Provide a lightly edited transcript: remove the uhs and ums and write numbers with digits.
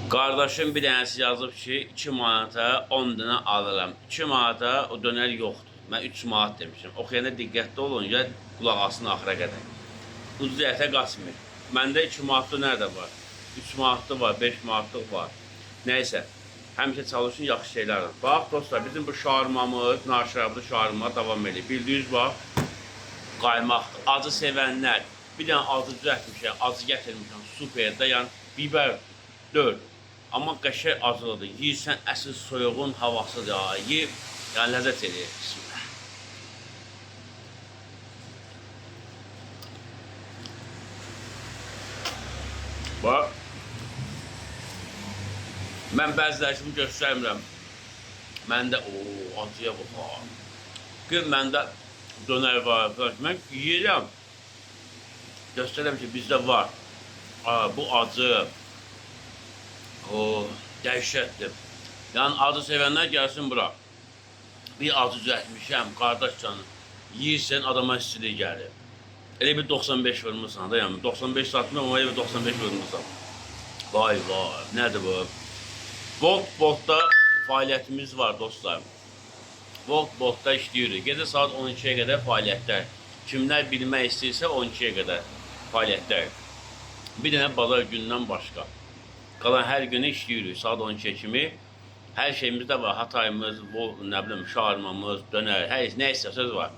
Qardaşım bir dənəsi yazıb ki, 2 manata 10 dənə alıram. 2 manata o dönər yoxdur. Mən 3 manat demişim. Oxuyanda diqqətli olun, ya qulaq asın axıra qədər. Ucuziyətə qaçmır. Məndə 2 manatlı nerede var? 3 manatlı var, 5 manatlıq var. Nəysə, həmişə çalışın yaxşı şeylərlə. Bax dostlar, bizim bu şarmamız, naşırablı şarma davam edir. Bildiyiniz bax, qaymaqdır. Acı sevənlər, bir dənə acı düzəltmişəm, acı gətirmişəm, superdə, yəni biber 4. Amma qəşəng acılıdır. Yiyirsən, əsl soyuğun havasıdır. Yiyib, yəni ləzzət edir. Bismillah. Bax. Mən bəzilərini göstərmirəm. Məndə, acıya bax. Gün məndə dönər var. Mən yiyirəm. Göstərəm ki, bizdə var. Bu acı. Dəhşətdir. Yəni acı sevənlər gəlsin bura. Bir acı düzəltmişəm, qardaş canım. Yiyirsən, adama istilik gəlir. Elə bir 95 vurmuşsan da, yəni 95 satmıyor, ama elə bir 95 vurmuşsan. Vay vay, nədir bu? Volt-Boltda fəaliyyətimiz var dostlar. Volt-Boltda işləyirik. Gecə saat 12-yə qədər fəaliyyətlər. Kimlər bilmək istəyirsə 12-yə qədər fəaliyyətlər. Bir dənə bazar gündən başqa. Qalan hər günü işləyirik saat 12-yə kimi. Hər şeyimiz də var. Hatayımız, nə bilim, şarmamız, dönər, hər nə istəsəz var.